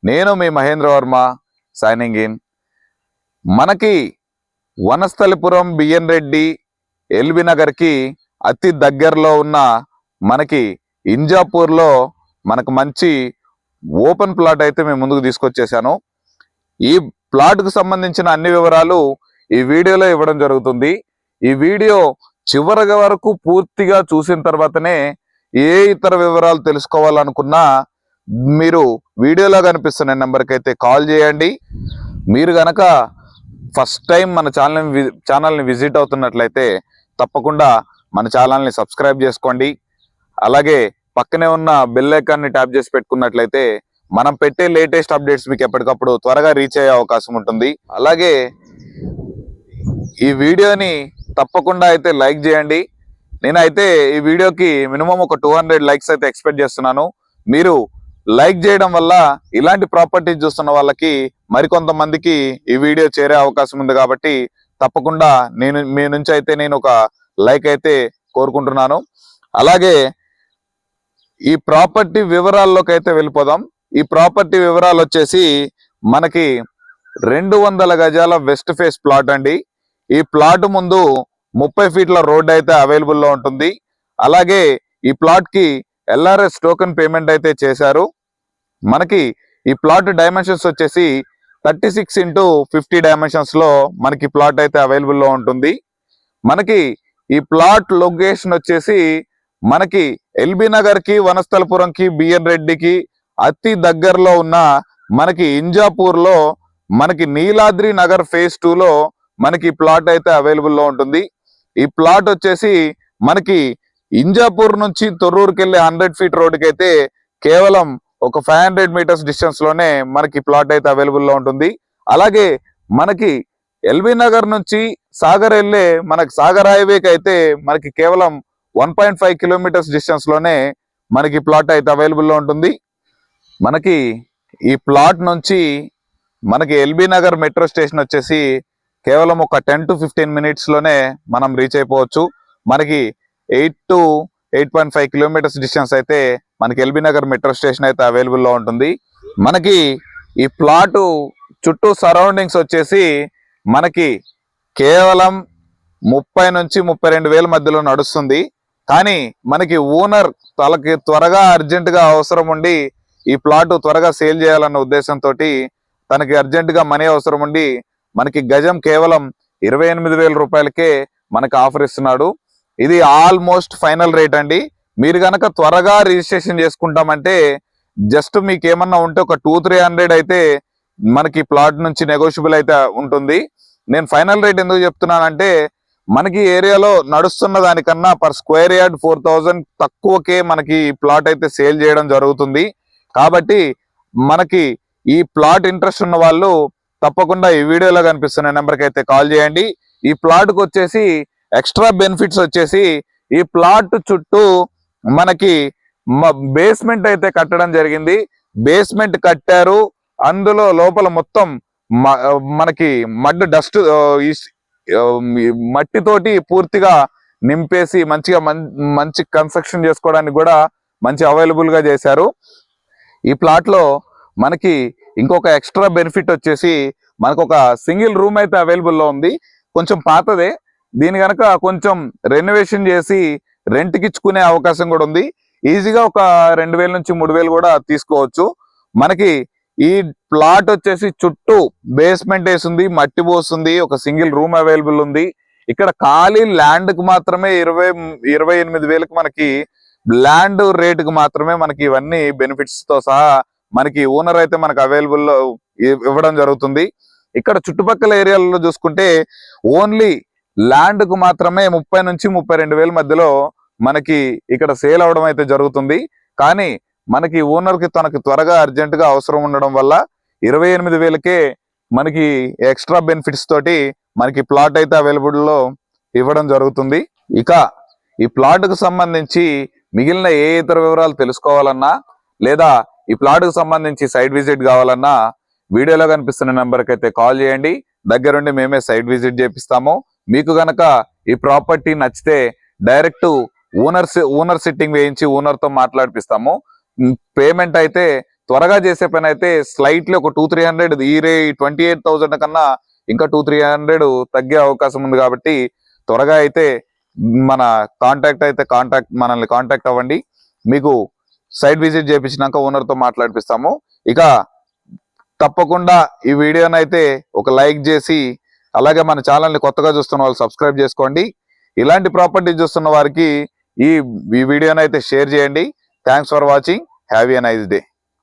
నేను మీ Mahindra Varma signing in. మనకి Vanasthalipuram B N Reddy LB నగర్కి అతి దగ్గరలో ఉన్న మనకి ఇంజాపూర్లో మనకు మంచి ఓపెన్ ప్లాట్ అయితే మేము ముందుకు తీసుకొచ్చేసాను. ఈ ప్లాట్కు సంబంధించిన అన్ని వివరాలు ఈ వీడియోలో ఇవ్వడం జరుగుతుంది. ఈ వీడియో చివరి వరకు పూర్తిగా చూసిన తర్వాతనే ఏ ఇతర వివరాలు తెలుసుకోవాలనుకున్నా మీరు వీడియోలో కనిపిస్తున్న నెంబర్కి అయితే కాల్ చేయండి. మీరు గనక ఫస్ట్ టైం మన ఛానల్ని విజిట్ అవుతున్నట్లయితే తప్పకుండా మన ఛానల్ని సబ్స్క్రైబ్ చేసుకోండి. అలాగే పక్కనే ఉన్న బెల్ ఐకాన్ని ట్యాప్ చేసి పెట్టుకున్నట్లయితే మనం పెట్టే లేటెస్ట్ అప్డేట్స్ మీకు ఎప్పటికప్పుడు త్వరగా రీచ్ అయ్యే అవకాశం ఉంటుంది. అలాగే ఈ వీడియోని తప్పకుండా అయితే లైక్ చేయండి. నేనైతే ఈ వీడియోకి మినిమం ఒక 200 లైక్స్ అయితే ఎక్స్పెక్ట్ చేస్తున్నాను. మీరు లైక్ చేయడం వల్ల ఇలాంటి ప్రాపర్టీ చూస్తున్న వాళ్ళకి మరికొంతమందికి ఈ వీడియో చేరే అవకాశం ఉంది. కాబట్టి తప్పకుండా మీ నుంచి అయితే నేను ఒక లైక్ అయితే కోరుకుంటున్నాను. అలాగే ఈ ప్రాపర్టీ వివరాల్లోకి అయితే వెళ్ళిపోదాం. ఈ ప్రాపర్టీ వివరాలు వచ్చేసి మనకి 200 గజాల వెస్ట్ ఫేస్ ప్లాట్ అండి. ఈ ప్లాట్ ముందు 30 ఫీట్ల రోడ్ అయితే అవైలబుల్లో ఉంటుంది. అలాగే ఈ ప్లాట్ కి LRS టోకెన్ పేమెంట్ అయితే చేశారు. మనకి ఈ ప్లాట్ డైమెన్షన్స్ వచ్చేసి 36x50 డైమెన్షన్స్ లో మనకి ప్లాట్ అయితే అవైలబుల్లో ఉంటుంది. మనకి ఈ ప్లాట్ లొకేషన్ వచ్చేసి మనకి ఎల్బీ నగర్ కి వనస్థలపురంకి బిఎన్ రెడ్డికి అతి దగ్గరలో ఉన్న మనకి ఇంజాపూర్ లో మనకి నీలాద్రి నగర్ ఫేజ్ 2లో మనకి ప్లాట్ అయితే అవైలబుల్లో ఉంటుంది. ఈ ప్లాట్ వచ్చేసి మనకి ఇంజాపూర్ నుంచి తొర్రూరుకి వెళ్ళే 100 ఫీట్ రోడ్డుకి అయితే కేవలం ఒక 500 మీటర్స్ డిస్టెన్స్ లోనే మనకి ప్లాట్ అయితే అవైలబుల్లో ఉంటుంది. అలాగే మనకి ఎల్బీ నగర్ నుంచి సాగర్ వెళ్ళే మనకి సాగర్ హైవేకి అయితే మనకి కేవలం 1.5 కిలోమీటర్స్ డిస్టెన్స్ లోనే మనకి ప్లాట్ అయితే అవైలబుల్లో ఉంటుంది. మనకి ఈ ప్లాట్ నుంచి మనకి ఎల్బీ నగర్ మెట్రో స్టేషన్ వచ్చేసి కేవలం ఒక 10 to 15 మినిట్స్ లోనే మనం రీచ్ అయిపోవచ్చు. మనకి 8 to 8.5 కిలోమీటర్స్ డిస్టెన్స్ అయితే మనకి ఎల్బీ నగర్ మెట్రో స్టేషన్ అయితే అవైలబుల్లో ఉంటుంది. మనకి ఈ ప్లాట్ చుట్టూ సరౌండింగ్స్ వచ్చేసి మనకి కేవలం 30 నుంచి 32 వేల మధ్యలో నడుస్తుంది. కానీ మనకి ఓనర్ తనకి త్వరగా అర్జెంటుగా అవసరం ఉండి ఈ ప్లాట్ త్వరగా సేల్ చేయాలన్న ఉద్దేశంతో తనకి అర్జెంటుగా మనీ అవసరం ఉండి మనకి గజం కేవలం 28,000 రూపాయలకే మనకి ఆఫర్ ఇస్తున్నాడు. ఇది ఆల్మోస్ట్ ఫైనల్ రేట్ అండి. మీరు కనుక త్వరగా రిజిస్ట్రేషన్ చేసుకుంటామంటే జస్ట్ మీకు ఏమన్నా ఉంటే ఒక 200-300 అయితే మనకి ప్లాట్ నుంచి నెగోషియబుల్ అయితే ఉంటుంది. నేను ఫైనల్ రేట్ ఎందుకు చెప్తున్నానంటే మనకి ఏరియాలో నడుస్తున్న దానికన్నా పర్ స్క్వేర్ యార్డ్ 4,000 తక్కువకే మనకి ప్లాట్ అయితే సేల్ చేయడం జరుగుతుంది. కాబట్టి మనకి ఈ ప్లాట్ ఇంట్రెస్ట్ ఉన్న వాళ్ళు తప్పకుండా ఈ వీడియోలో కనిపిస్తున్న నెంబర్కి అయితే కాల్ చేయండి. ఈ ప్లాట్కి వచ్చేసి ఎక్స్ట్రా బెనిఫిట్స్ వచ్చేసి ఈ ప్లాట్ చుట్టూ మనకి బేస్మెంట్ అయితే కట్టడం జరిగింది. బేస్మెంట్ కట్టారు. అందులో లోపల మొత్తం మనకి మడ్ డస్ట్ మట్టితోటి పూర్తిగా నింపేసి మంచి కన్స్ట్రక్షన్ చేసుకోవడానికి కూడా మంచి అవైలబుల్ గా చేశారు. ఈ ప్లాట్ లో మనకి ఇంకొక ఎక్స్ట్రా బెనిఫిట్ వచ్చేసి మనకు ఒక సింగిల్ రూమ్ అయితే అవైలబుల్లో ఉంది. కొంచెం పాతదే. దీని కనుక కొంచెం రెనోవేషన్ చేసి రెంట్కి ఇచ్చుకునే అవకాశం కూడా ఉంది. ఈజీగా ఒక 2,000 నుంచి 3,000 కూడా తీసుకోవచ్చు. మనకి ఈ ప్లాట్ వచ్చేసి చుట్టూ బేస్మెంట్ వేసింది, మట్టి పోస్తుంది, ఒక సింగిల్ రూమ్ అవైలబుల్ ఉంది. ఇక్కడ ఖాళీ ల్యాండ్ కు మాత్రమే 28,000కి మనకి ల్యాండ్ రేటుకు మాత్రమే మనకి ఇవన్నీ బెనిఫిట్స్ తో సహా మనకి ఓనర్ అయితే మనకు అవైలబుల్ ఇవ్వడం జరుగుతుంది. ఇక్కడ చుట్టుపక్కల ఏరియాలలో చూసుకుంటే ఓన్లీ ల్యాండ్ కు మాత్రమే 30 నుంచి 32,000 మధ్యలో మనకి ఇక్కడ సేల్ అవడం అయితే జరుగుతుంది. కానీ మనకి ఓనర్ కి తనకి త్వరగా అర్జెంట్ గా అవసరం ఉండడం వల్ల 28,000కే మనకి ఎక్స్ట్రా బెనిఫిట్స్ తోటి మనకి ప్లాట్ అయితే అవైలబుల్ లో ఇవ్వడం జరుగుతుంది. ఇక ఈ ప్లాట్ కు సంబంధించి మిగిలిన ఏ ఇతర వివరాలు తెలుసుకోవాలన్నా లేదా ఈ ప్లాట్ కు సంబంధించి సైట్ విజిట్ కావాలన్నా వీడియోలో కనిపిస్తున్న నెంబర్కి అయితే కాల్ చేయండి. దగ్గరుండి మేమే సైట్ విజిట్ చేపిస్తాము. మీకు గనక ఈ ప్రాపర్టీ నచ్చితే డైరెక్ట్ ఓనర్ సిట్టింగ్ వేయించి ఓనర్ తో మాట్లాడిపిస్తాము. పేమెంట్ అయితే త్వరగా చేసే పని అయితే స్లైట్లీ ఒక 200-300 ఈ 28,000 కన్నా ఇంకా 200-300 తగ్గే అవకాశం ఉంది. కాబట్టి త్వరగా అయితే మన మనల్ని కాంటాక్ట్ అవ్వండి. మీకు సైట్ విజిట్ చేయించినాక ఓనర్తో మాట్లాడిపిస్తాము. ఇక తప్పకుండా ఈ వీడియోని అయితే ఒక లైక్ చేసి, అలాగే మన ఛానల్ని కొత్తగా చూస్తున్న వాళ్ళు సబ్స్క్రైబ్ చేసుకోండి. ఇలాంటి ప్రాపర్టీ చూస్తున్న వారికి ఈ వీడియోని అయితే షేర్ చేయండి. Thanks for watching. Have a nice day.